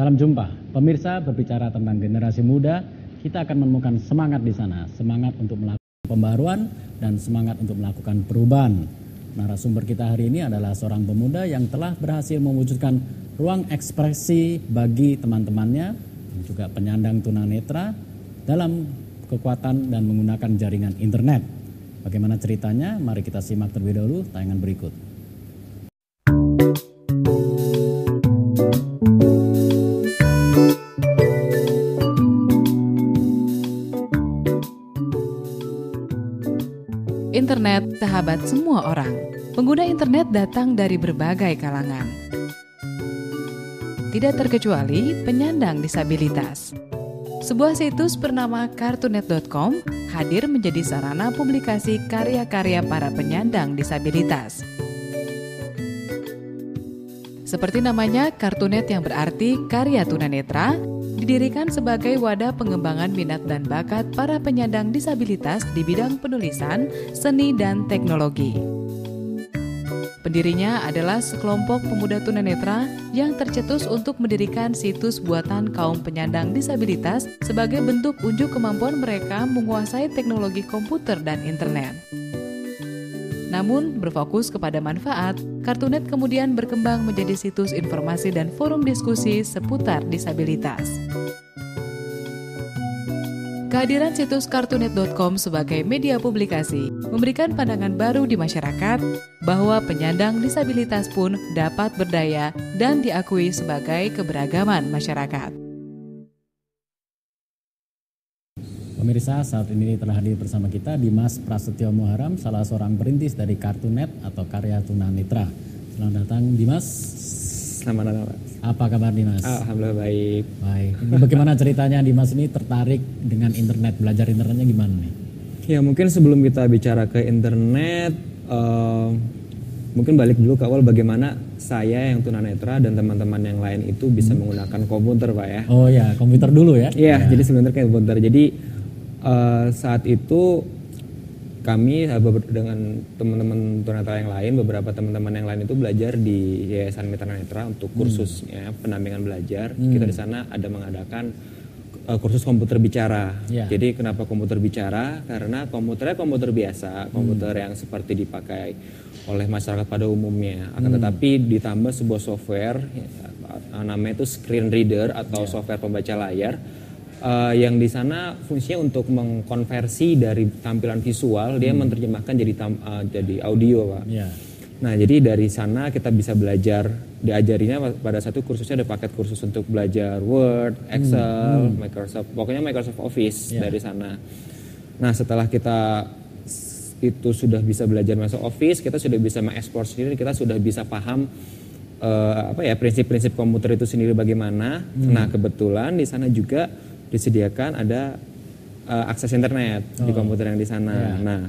Salam jumpa. Pemirsa, berbicara tentang generasi muda, kita akan menemukan semangat di sana. Semangat untuk melakukan pembaruan dan semangat untuk melakukan perubahan. Narasumber kita hari ini adalah seorang pemuda yang telah berhasil mewujudkan ruang ekspresi bagi teman-temannya dan juga penyandang tunanetra dalam kekuatan dan menggunakan jaringan internet. Bagaimana ceritanya? Mari kita simak terlebih dahulu tayangan berikut. Internet, sahabat semua orang. Pengguna internet datang dari berbagai kalangan. Tidak terkecuali penyandang disabilitas. Sebuah situs bernama Kartunet.com hadir menjadi sarana publikasi karya-karya para penyandang disabilitas. Seperti namanya, Kartunet yang berarti karya tunanetra, didirikan sebagai wadah pengembangan minat dan bakat para penyandang disabilitas di bidang penulisan, seni, dan teknologi. Pendirinya adalah sekelompok pemuda tunanetra yang tercetus untuk mendirikan situs buatan kaum penyandang disabilitas sebagai bentuk unjuk kemampuan mereka menguasai teknologi komputer dan internet. Namun, berfokus kepada manfaat, Kartunet kemudian berkembang menjadi situs informasi dan forum diskusi seputar disabilitas. Kehadiran situs Kartunet.com sebagai media publikasi memberikan pandangan baru di masyarakat bahwa penyandang disabilitas pun dapat berdaya dan diakui sebagai keberagaman masyarakat. Pemirsa, saat ini telah hadir bersama kita Dimas Prasetyo Muharam, salah seorang perintis dari Kartunet atau Karya Tunanetra. Selamat datang Dimas. Selamat datang, Pak. Apa kabar Dimas? Alhamdulillah baik. Baik. Ini bagaimana ceritanya Dimas ini tertarik dengan internet, belajar internetnya gimana nih? Ya mungkin sebelum kita bicara ke internet, mungkin balik dulu ke awal bagaimana saya yang tunanetra dan teman-teman yang lain itu bisa menggunakan komputer, Pak ya. Oh ya, komputer dulu ya? Iya, jadi sebenarnya komputer. Jadi saat itu kami dengan teman-teman tunanetra yang lain, beberapa teman-teman yang lain itu belajar di Yayasan Mitra Netra untuk kursusnya pendampingan belajar. Kita di sana ada mengadakan kursus komputer bicara. Jadi kenapa komputer bicara? Karena komputernya komputer biasa, komputer yang seperti dipakai oleh masyarakat pada umumnya. Akan tetapi ditambah sebuah software namanya itu screen reader atau software pembaca layar. Yang di sana fungsinya untuk mengkonversi dari tampilan visual, dia menerjemahkan jadi audio, Pak. Nah, jadi dari sana kita bisa belajar, diajarinya pada satu kursusnya ada paket kursus untuk belajar Word, Excel, Microsoft, pokoknya Microsoft Office dari sana. Nah, setelah kita itu sudah bisa belajar Microsoft Office, kita sudah bisa mengekspor sendiri, kita sudah bisa paham prinsip-prinsip komputer itu sendiri bagaimana. Nah, kebetulan di sana juga disediakan ada akses internet di komputer yang di sana. Nah,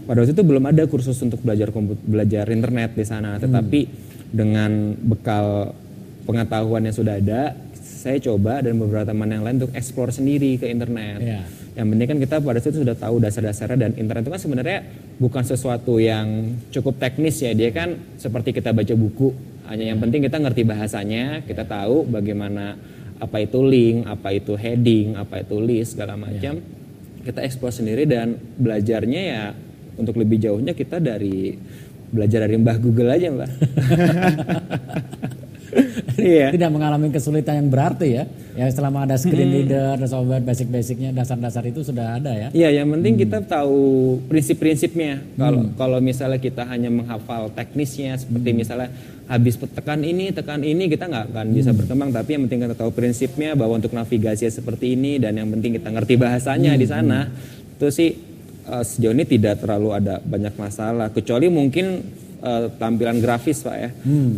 pada waktu itu belum ada kursus untuk belajar internet di sana, tetapi dengan bekal pengetahuan yang sudah ada, saya coba dan beberapa teman yang lain untuk eksplor sendiri ke internet. Yang penting kan kita pada saat itu sudah tahu dasar-dasarnya, dan internet itu kan sebenarnya bukan sesuatu yang cukup teknis ya, dia kan seperti kita baca buku, hanya yang penting kita ngerti bahasanya, kita tahu bagaimana apa itu link, apa itu heading, apa itu list, segala macam. Kita eksplor sendiri dan belajarnya ya untuk lebih jauhnya kita belajar dari Mbah Google aja, Mbak. Tidak mengalami kesulitan yang berarti ya. Ya selama ada screen reader, ada software basic-basicnya, dasar-dasar itu sudah ada ya. Iya, yang penting kita tahu prinsip-prinsipnya. Kalau misalnya kita hanya menghafal teknisnya, seperti misalnya habis tekan ini, kita nggak akan bisa berkembang. Tapi yang penting kita tahu prinsipnya, bahwa untuk navigasi seperti ini, dan yang penting kita ngerti bahasanya di sana. Itu sih sejauh ini tidak terlalu ada banyak masalah, kecuali mungkin tampilan grafis, Pak ya.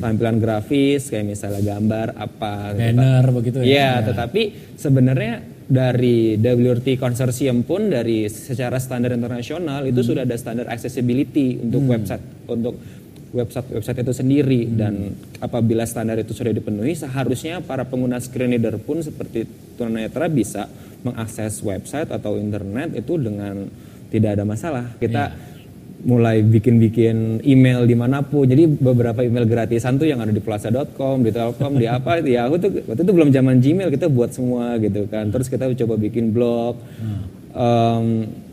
Tampilan grafis kayak misalnya gambar apa, banner begitu ya. Tetapi sebenarnya dari WRT Consortium pun dari secara standar internasional itu sudah ada standar accessibility untuk website itu sendiri. Dan apabila standar itu sudah dipenuhi, seharusnya para pengguna screen reader pun seperti tunanetra bisa mengakses website atau internet itu dengan tidak ada masalah. Kita mulai bikin email dimanapun. Jadi beberapa email gratisan tuh yang ada di plaza.com, di Telkom, di apa itu ya. Waktu itu belum zaman Gmail, kita buat semua gitu kan. Terus kita coba bikin blog.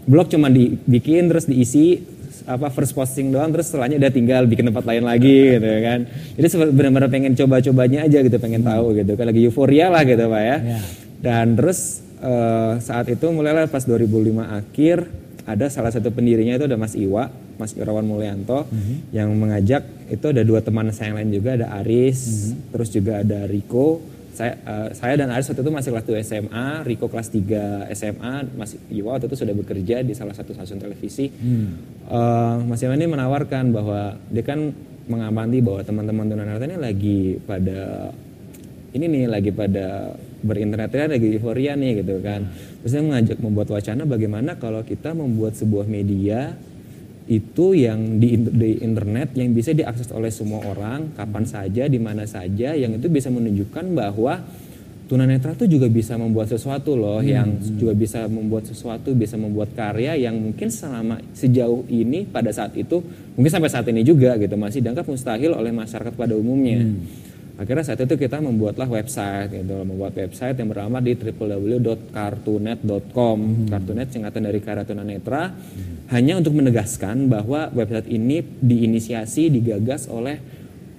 Blog cuma dibikin terus diisi first posting doang, terus setelahnya udah tinggal bikin tempat lain lagi gitu kan. Jadi benar-benar pengen coba-cobanya aja gitu, pengen tahu gitu kan, lagi euforia lah gitu Pak ya. Dan terus saat itu mulailah pas 2005 akhir, ada salah satu pendirinya itu ada Mas Irawan Mulyanto yang mengajak, itu ada 2 teman saya yang lain juga, ada Aris, terus juga ada Riko. Saya dan Aris waktu itu masih kelas 2 SMA, Riko kelas 3 SMA, Mas Iwa waktu itu sudah bekerja di salah satu stasiun televisi. Mas Iwa ini menawarkan bahwa dia kan mengamati bahwa teman-teman tunanetra ini lagi pada berinternet, lagi euforia nih gitu kan. Terus saya mengajak membuat wacana bagaimana kalau kita membuat sebuah media itu yang di internet yang bisa diakses oleh semua orang kapan saja, di mana saja, yang itu bisa menunjukkan bahwa tunanetra itu juga bisa membuat sesuatu loh, yang juga bisa membuat sesuatu, bisa membuat karya yang mungkin sejauh ini pada saat itu, mungkin sampai saat ini juga gitu, masih dianggap mustahil oleh masyarakat pada umumnya. Akhirnya saat itu kita membuat website yang bernama di www.kartunet.com. Kartunet singkatan dari Karya Tunanetra, hanya untuk menegaskan bahwa website ini digagas oleh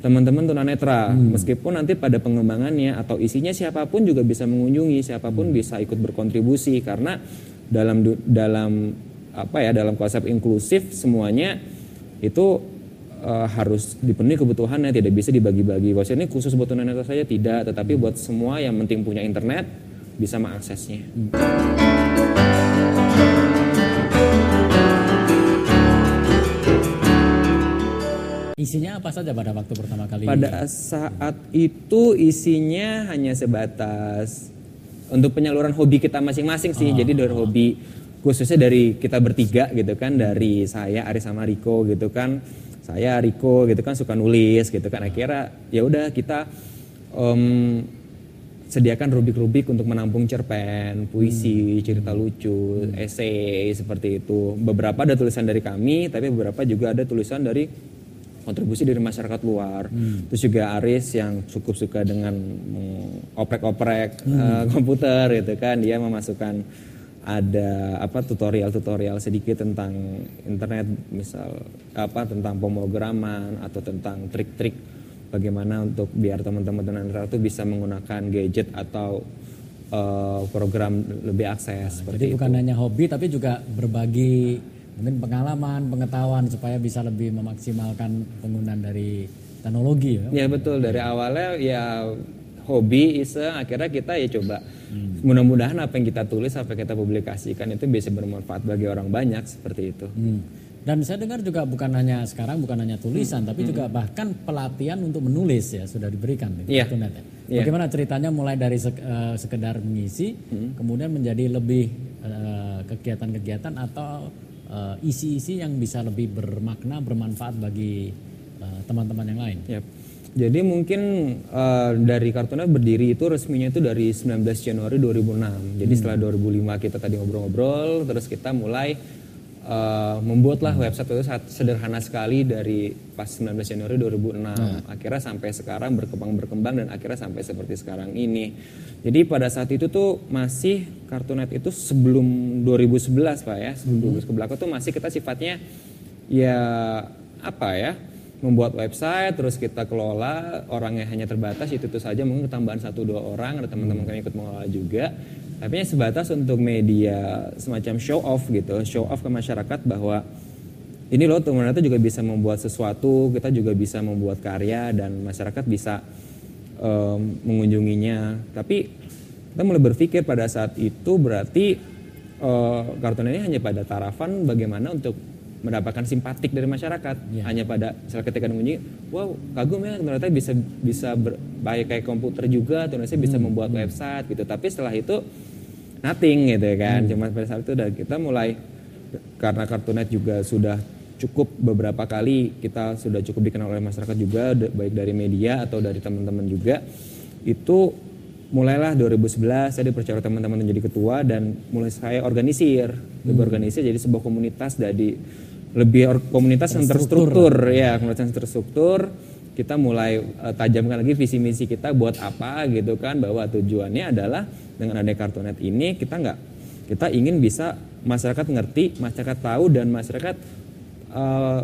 teman-teman tunanetra. Meskipun nanti pada pengembangannya atau isinya siapapun juga bisa mengunjungi, siapapun bisa ikut berkontribusi, karena dalam konsep inklusif semuanya itu harus dipenuhi kebutuhannya, tidak bisa dibagi-bagi. Maksudnya ini khusus buat tunanetra saja tidak, tetapi buat semua yang penting punya internet bisa mengaksesnya. Isinya apa saja pada waktu pertama kali? Pada saat itu isinya hanya sebatas untuk penyaluran hobi kita masing-masing sih. Jadi dari hobi khususnya dari kita bertiga gitu kan, dari saya, Aris sama Riko gitu kan. Saya, Riko gitu kan suka nulis gitu kan. Akhirnya ya udah kita sediakan rubrik-rubrik untuk menampung cerpen, puisi, cerita lucu, esai seperti itu. Beberapa ada tulisan dari kami, tapi beberapa juga ada tulisan dari kontribusi dari masyarakat luar. Terus juga Aris yang cukup suka dengan oprek-oprek komputer gitu kan, dia memasukkan ada tutorial sedikit tentang internet, misal tentang pemrograman atau tentang trik-trik bagaimana untuk biar teman-teman tunanetra itu bisa menggunakan gadget atau program lebih akses. Jadi bukan hanya hobi tapi juga berbagi mungkin pengalaman, pengetahuan supaya bisa lebih memaksimalkan penggunaan dari teknologi ya. Ya betul, dari awalnya ya hobi iseng, akhirnya kita ya coba mudah-mudahan apa yang kita tulis, apa yang kita publikasikan itu bisa bermanfaat bagi orang banyak seperti itu. Dan saya dengar juga bukan hanya tulisan tapi juga bahkan pelatihan untuk menulis ya sudah diberikan di Kartunet ya. Bagaimana ceritanya mulai dari sekedar mengisi kemudian menjadi lebih kegiatan-kegiatan atau isi-isi yang bisa lebih bermakna, bermanfaat bagi teman-teman yang lain. Jadi mungkin dari Kartunet berdiri itu resminya itu dari 19 Januari 2006. Jadi setelah 2005 kita tadi ngobrol-ngobrol, terus kita mulai membuatlah website itu sederhana sekali dari pas 19 Januari 2006. Akhirnya sampai sekarang berkembang dan akhirnya sampai seperti sekarang ini. Jadi pada saat itu tuh masih Kartunet itu sebelum 2011 Pak ya. Sebelum 2011 ke belakang tuh masih kita sifatnya membuat website, terus kita kelola, orangnya hanya terbatas, itu saja, mungkin tambahan 1-2 orang, ada teman-teman kami ikut mengelola juga. Tapi sebatas untuk media semacam show off gitu, show off ke masyarakat bahwa ini loh tunanetra juga bisa membuat sesuatu, kita juga bisa membuat karya dan masyarakat bisa mengunjunginya. Tapi kita mulai berpikir pada saat itu berarti Kartunet ini hanya pada tarafan bagaimana untuk mendapatkan simpatik dari masyarakat, hanya pada misalnya ketika mengunjungi, wow kagum ya ternyata bisa baik kayak komputer juga, ternyata bisa membuat website gitu. Tapi setelah itu nothing gitu kan. Cuma pada saat itu kita mulai, karena Kartunet juga sudah cukup beberapa kali kita sudah cukup dikenal oleh masyarakat juga, baik dari media atau dari teman-teman juga. Itu mulailah 2011 saya dipercaya teman-teman menjadi ketua dan mulai saya organisir jadi sebuah komunitas komunitas yang terstruktur ya, komunitas yang terstruktur. Kita mulai tajamkan lagi visi misi kita buat apa gitu kan, bahwa tujuannya adalah dengan adanya Kartunet ini kita ingin bisa masyarakat ngerti, masyarakat tahu, dan masyarakat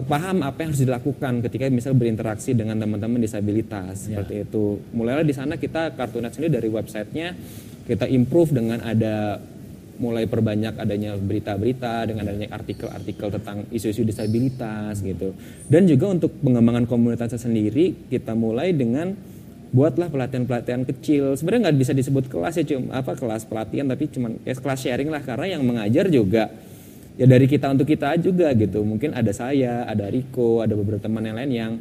paham apa yang harus dilakukan ketika misalnya berinteraksi dengan teman-teman disabilitas seperti itu. Mulailah di sana kita Kartunet sendiri dari websitenya kita improve dengan mulai perbanyak adanya berita-berita, dengan adanya artikel-artikel tentang isu-isu disabilitas gitu. Dan juga untuk pengembangan komunitasnya sendiri kita mulai dengan buatlah pelatihan-pelatihan kecil. Sebenarnya nggak bisa disebut kelas ya, kelas pelatihan, tapi cuman kelas sharing lah, karena yang mengajar juga ya dari kita untuk kita juga gitu. Mungkin ada saya, ada Riko, ada beberapa teman yang lain yang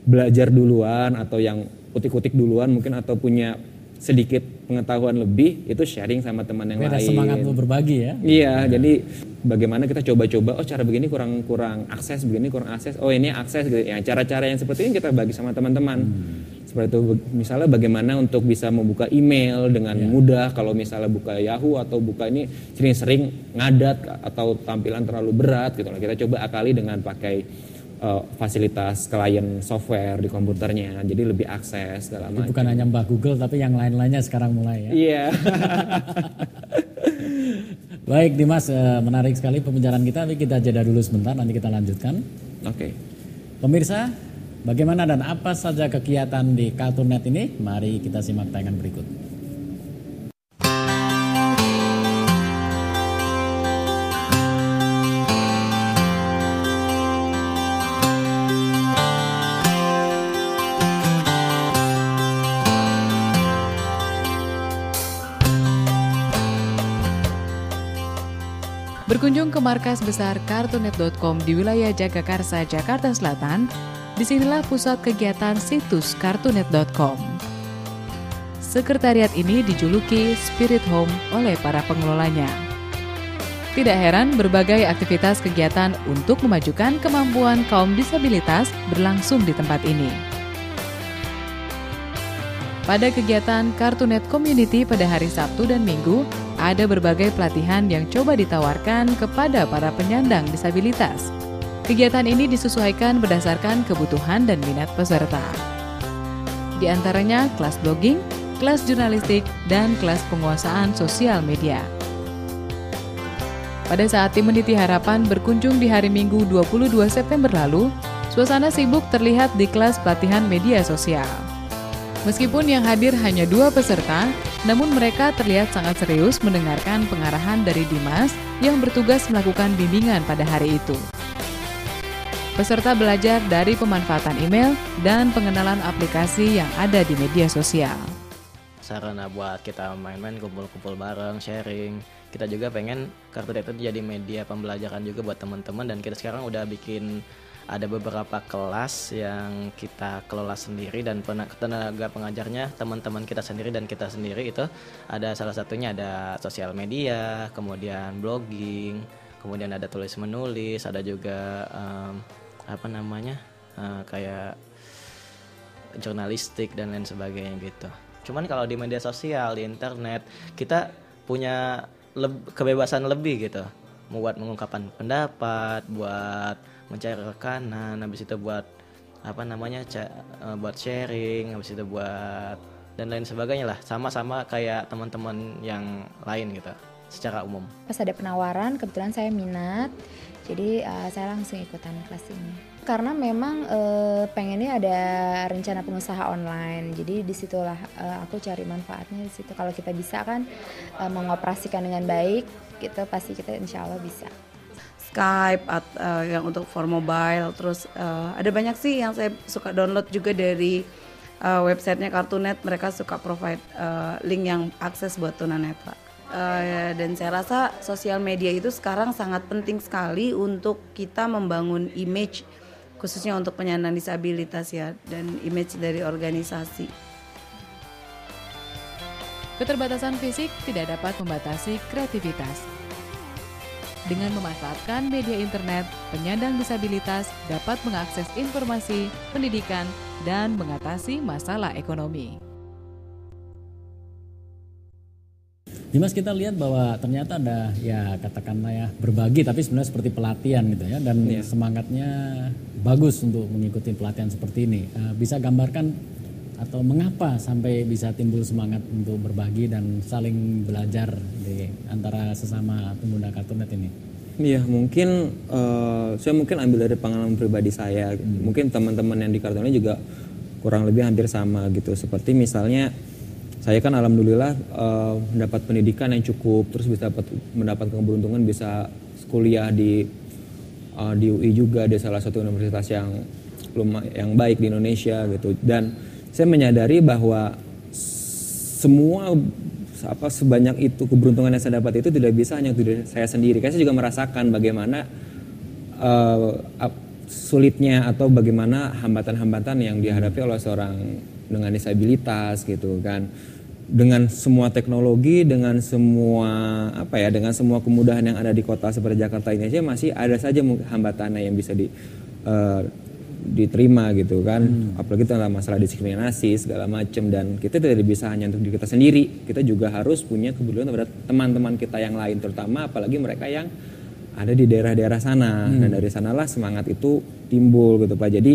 belajar duluan atau yang utik-utik duluan mungkin, atau punya sedikit pengetahuan lebih, itu sharing sama teman yang lain. Ada semangat untuk berbagi ya. Iya, jadi bagaimana kita coba-coba, cara begini kurang akses, begini kurang akses, ini akses gitu. Ya, cara-cara yang seperti ini kita bagi sama teman-teman. Seperti itu, misalnya bagaimana untuk bisa membuka email dengan mudah. Kalau misalnya buka Yahoo atau buka ini sering ngadat atau tampilan terlalu berat gitu. Kita coba akali dengan pakai fasilitas klien software di komputernya, jadi lebih akses segala macam. Bukan hanya Mbak Google, tapi yang lain-lainnya sekarang mulai ya. Iya. Baik Dimas, menarik sekali pembicaraan kita, tapi kita jeda dulu sebentar, nanti kita lanjutkan. Oke. Pemirsa, bagaimana dan apa saja kegiatan di Kartunet ini? Mari kita simak tayangan berikut. Berkunjung ke markas besar Kartunet.com di wilayah Jagakarsa, Jakarta Selatan, disinilah pusat kegiatan situs Kartunet.com. Sekretariat ini dijuluki Spirit Home oleh para pengelolanya. Tidak heran berbagai aktivitas kegiatan untuk memajukan kemampuan kaum disabilitas berlangsung di tempat ini. Pada kegiatan Kartunet Community pada hari Sabtu dan Minggu, ada berbagai pelatihan yang coba ditawarkan kepada para penyandang disabilitas. Kegiatan ini disesuaikan berdasarkan kebutuhan dan minat peserta. Di antaranya kelas blogging, kelas jurnalistik, dan kelas penguasaan sosial media. Pada saat tim Meniti Harapan berkunjung di hari Minggu 22 September lalu, suasana sibuk terlihat di kelas pelatihan media sosial. Meskipun yang hadir hanya 2 peserta, namun mereka terlihat sangat serius mendengarkan pengarahan dari Dimas yang bertugas melakukan bimbingan pada hari itu. Peserta belajar dari pemanfaatan email dan pengenalan aplikasi yang ada di media sosial. Sarana buat kita main-main, kumpul-kumpul bareng, sharing. Kita juga pengen Kartunet itu jadi media pembelajaran juga buat teman-teman, dan kita sekarang udah bikin ada beberapa kelas yang kita kelola sendiri, dan tenaga pengajarnya teman-teman kita sendiri dan kita sendiri. Itu ada salah satunya ada sosial media, kemudian blogging, kemudian ada tulis menulis, ada juga kayak jurnalistik dan lain sebagainya gitu. Cuman kalau di media sosial, di internet, kita punya kebebasan lebih gitu, buat mengungkapkan pendapat, buat mencari rekanan, habis itu buat buat sharing, habis itu buat dan lain sebagainya lah, sama-sama kayak teman-teman yang lain gitu secara umum. Pas ada penawaran, kebetulan saya minat, jadi saya langsung ikutan kelas ini. Karena memang pengennya ada rencana pengusaha online, jadi disitulah aku cari manfaatnya di situ. Kalau kita bisa kan mengoperasikan dengan baik, gitu pasti kita insya Allah bisa. Skype yang untuk for mobile, terus ada banyak sih yang saya suka download juga dari websitenya Kartunet. Mereka suka provide link yang akses buat tunanetra. Dan saya rasa sosial media itu sekarang sangat penting sekali untuk kita membangun image, khususnya untuk penyandang disabilitas ya, dan image dari organisasi. Keterbatasan fisik tidak dapat membatasi kreativitas. Dengan memanfaatkan media internet, penyandang disabilitas dapat mengakses informasi, pendidikan, dan mengatasi masalah ekonomi. Dimas, kita lihat bahwa ternyata ada ya katakanlah ya berbagi tapi sebenarnya seperti pelatihan gitu ya, dan semangatnya bagus untuk mengikuti pelatihan seperti ini. Bisa gambarkan atau mengapa sampai bisa timbul semangat untuk berbagi dan saling belajar di antara sesama pengguna Kartunet ini? Iya, mungkin saya mungkin ambil dari pengalaman pribadi saya. Mungkin teman-teman yang di Kartunet juga kurang lebih hampir sama gitu. Seperti misalnya saya kan alhamdulillah mendapat pendidikan yang cukup, terus bisa mendapat keberuntungan bisa kuliah di UI juga, di salah satu universitas yang baik di Indonesia gitu. Dan saya menyadari bahwa semua sebanyak itu keberuntungan yang saya dapat itu tidak bisa hanya untuk saya sendiri. Karena saya juga merasakan bagaimana sulitnya atau bagaimana hambatan-hambatan yang dihadapi oleh seorang dengan disabilitas gitu kan, dengan semua teknologi, dengan semua dengan semua kemudahan yang ada di kota seperti Jakarta ini aja masih ada saja hambatannya yang bisa diterima gitu kan. Apalagi tentang masalah diskriminasi segala macam, dan kita tidak bisa hanya untuk diri kita sendiri, kita juga harus punya kepedulian terhadap teman-teman kita yang lain, terutama apalagi mereka yang ada di daerah-daerah sana. Dan dari sanalah semangat itu timbul gitu Pak. Jadi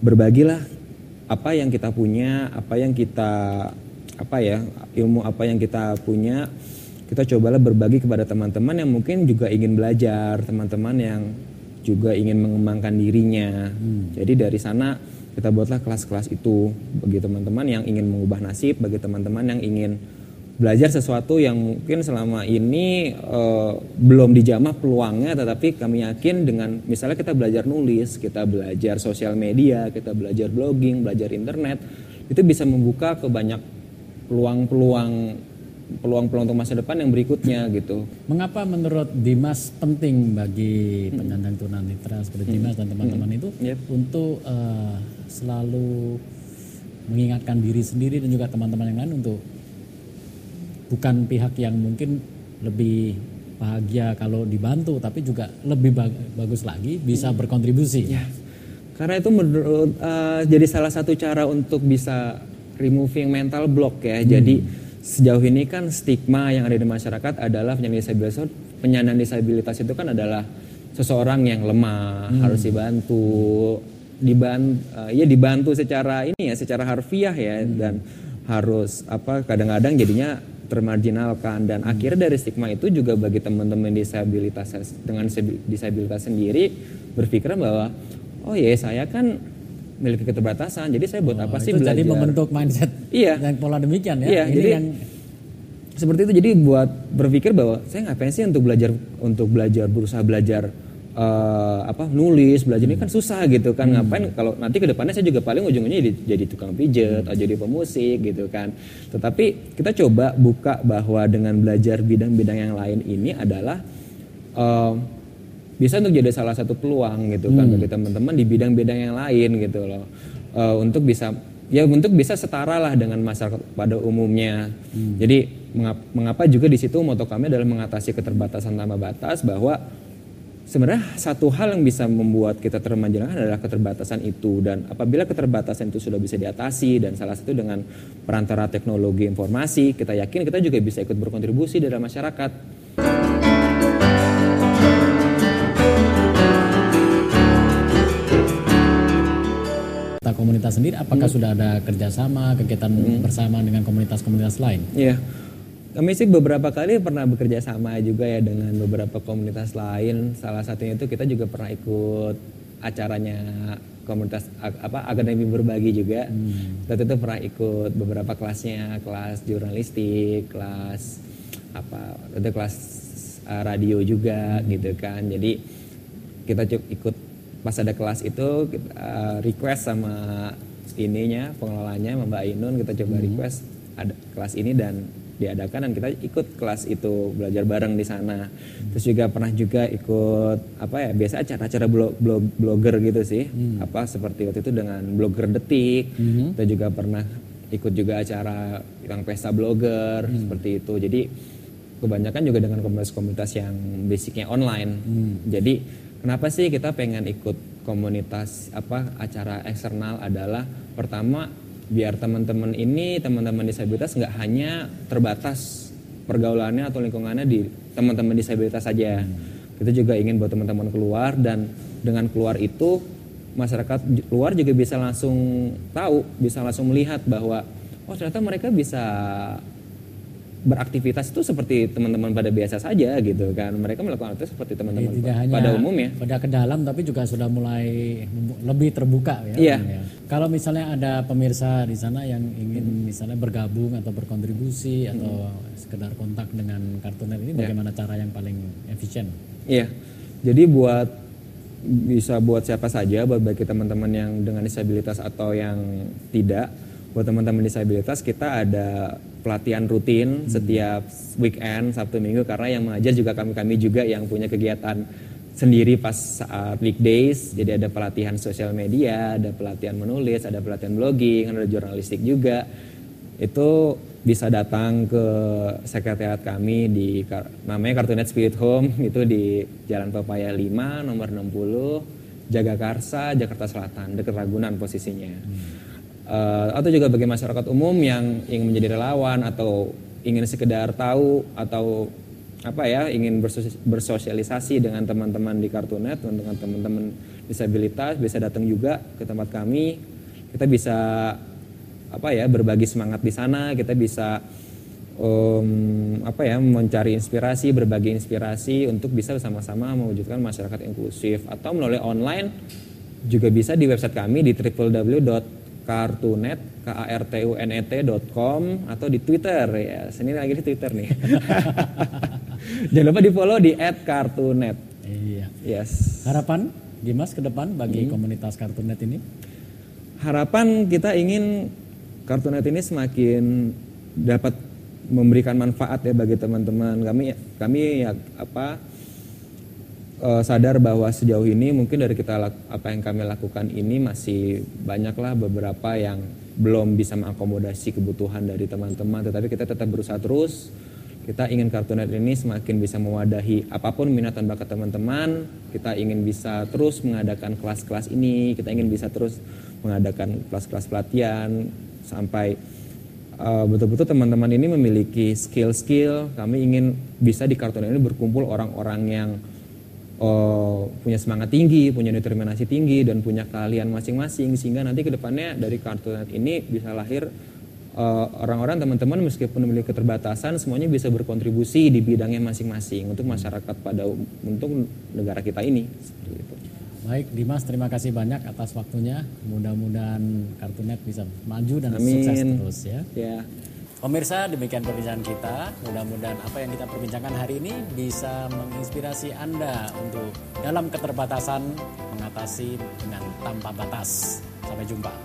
berbagilah apa yang kita punya, ilmu apa yang kita punya, kita cobalah berbagi kepada teman-teman yang mungkin juga ingin belajar, teman-teman yang juga ingin mengembangkan dirinya. Jadi dari sana kita buatlah kelas-kelas itu bagi teman-teman yang ingin mengubah nasib, bagi teman-teman yang ingin belajar sesuatu yang mungkin selama ini belum dijamah peluangnya, tetapi kami yakin dengan misalnya kita belajar nulis, kita belajar sosial media, kita belajar blogging, belajar internet, itu bisa membuka ke banyak peluang-peluang untuk masa depan yang berikutnya gitu. Mengapa menurut Dimas penting bagi penyandang tunanetra seperti Dimas dan teman-teman itu untuk selalu mengingatkan diri sendiri dan juga teman-teman yang lain untuk bukan pihak yang mungkin lebih bahagia kalau dibantu, tapi juga lebih bagus lagi bisa berkontribusi. Ya. Karena itu menurut jadi salah satu cara untuk bisa removing mental block ya. Jadi sejauh ini kan stigma yang ada di masyarakat adalah penyandang disabilitas itu kan adalah seseorang yang lemah, harus dibantu secara secara harfiah ya, dan harus kadang-kadang jadinya termarginalkan, dan akhirnya dari stigma itu juga bagi teman-teman disabilitas dengan disabilitas sendiri berpikiran bahwa saya kan memiliki keterbatasan, jadi saya buat apa sih belajar? Jadi membentuk mindset yang pola demikian ya. Iya, jadi seperti itu, jadi buat berpikir bahwa saya ngapain sih untuk belajar berusaha belajar nulis, belajar ini kan susah gitu kan. Ngapain kalau nanti ke depannya saya juga paling ujung-ujungnya jadi tukang pijet atau jadi pemusik gitu kan. Tetapi kita coba buka bahwa dengan belajar bidang-bidang yang lain ini adalah bisa untuk jadi salah satu peluang gitu kan bagi teman-teman di bidang-bidang yang lain gitu loh. Untuk bisa setara lah dengan masyarakat pada umumnya. Jadi mengapa juga di situ moto kami adalah mengatasi keterbatasan tanpa batas, bahwa sebenarnya satu hal yang bisa membuat kita termarginalkan adalah keterbatasan itu, dan apabila keterbatasan itu sudah bisa diatasi dan salah satu dengan perantara teknologi informasi, kita yakin kita juga bisa ikut berkontribusi dalam masyarakat. Komunitas sendiri apakah sudah ada kerjasama, kegiatan bersama dengan komunitas-komunitas lain? Iya. Kami sih beberapa kali pernah bekerja sama juga ya dengan beberapa komunitas lain. Salah satunya itu kita juga pernah ikut acaranya komunitas akademi berbagi juga. Waktu itu pernah ikut beberapa kelasnya, kelas jurnalistik, kelas radio juga gitu kan. Jadi kita ikut pas ada kelas itu kita request sama pengelolanya Mbak Ainun, kita coba request ada kelas ini dan diadakan, dan kita ikut kelas itu belajar bareng di sana. Terus juga pernah juga ikut biasa acara-acara blogger gitu sih, seperti waktu itu dengan blogger detik. Kita juga pernah ikut juga acara yang pesta blogger seperti itu. Jadi kebanyakan juga dengan komunitas-komunitas yang basicnya online. Jadi kenapa sih kita pengen ikut komunitas acara eksternal adalah pertama biar teman-teman disabilitas nggak hanya terbatas pergaulannya atau lingkungannya di teman-teman disabilitas saja. Kita juga ingin buat teman-teman keluar, dan dengan keluar itu masyarakat luar juga bisa langsung tahu, bisa langsung melihat bahwa oh ternyata mereka bisa beraktivitas itu seperti teman-teman pada biasa saja gitu kan. Mereka melakukan itu seperti teman-teman pada umumnya. Pada ke dalam, tapi juga sudah mulai lebih terbuka ya. Iya. Ya. Kalau misalnya ada pemirsa di sana yang ingin misalnya bergabung atau berkontribusi atau sekedar kontak dengan Kartunet ini, bagaimana cara yang paling efisien? Iya. Jadi bisa buat siapa saja, buat bagi teman-teman yang dengan disabilitas atau yang tidak. Buat teman-teman disabilitas kita ada pelatihan rutin setiap weekend, Sabtu Minggu, karena yang mengajar juga kami juga yang punya kegiatan sendiri pas saat weekdays. Jadi ada pelatihan sosial media, ada pelatihan menulis, ada pelatihan blogging, ada jurnalistik juga. Itu bisa datang ke sekretariat kami di namanya Kartunet Spirit Home, itu di Jalan Pepaya 5 nomor 60 Jagakarsa, Jakarta Selatan, dekat Ragunan posisinya. Atau juga bagi masyarakat umum yang ingin menjadi relawan atau ingin sekedar tahu atau ingin bersosialisasi dengan teman-teman di Kartunet, dengan teman-teman disabilitas, bisa datang juga ke tempat kami. Kita bisa berbagi semangat di sana. Kita bisa mencari inspirasi, berbagi inspirasi untuk bisa bersama-sama mewujudkan masyarakat inklusif. Atau melalui online juga bisa di website kami di www.kartunet.com atau di Twitter ya. Sini lagi di Twitter nih. Jangan lupa di-follow di @kartunet. Iya. Yes. Harapan Dimas ke depan bagi komunitas Kartunet ini? Harapan kita ingin Kartunet ini semakin dapat memberikan manfaat ya bagi teman-teman. Kami sadar bahwa sejauh ini mungkin dari apa yang kami lakukan ini masih banyaklah beberapa yang belum bisa mengakomodasi kebutuhan dari teman-teman, tetapi kita tetap berusaha terus. Kita ingin Kartunet ini semakin bisa mewadahi apapun minat dan bakat teman-teman. Kita ingin bisa terus mengadakan kelas-kelas ini, kita ingin bisa terus mengadakan kelas-kelas pelatihan sampai betul-betul teman-teman ini memiliki skill-skill. Kami ingin bisa di Kartunet ini berkumpul orang-orang yang punya semangat tinggi, punya determinasi tinggi, dan punya keahlian masing-masing, sehingga nanti ke depannya dari Kartunet ini bisa lahir orang-orang, teman-teman meskipun memiliki keterbatasan, semuanya bisa berkontribusi di bidangnya masing-masing untuk masyarakat untuk negara kita ini. Seperti itu. Baik, Dimas, terima kasih banyak atas waktunya. Mudah-mudahan Kartunet bisa maju dan Amin. Sukses terus ya. Ya. Pemirsa, demikian perbincangan kita. Mudah-mudahan apa yang kita perbincangkan hari ini bisa menginspirasi Anda untuk dalam keterbatasan mengatasi dengan tanpa batas. Sampai jumpa.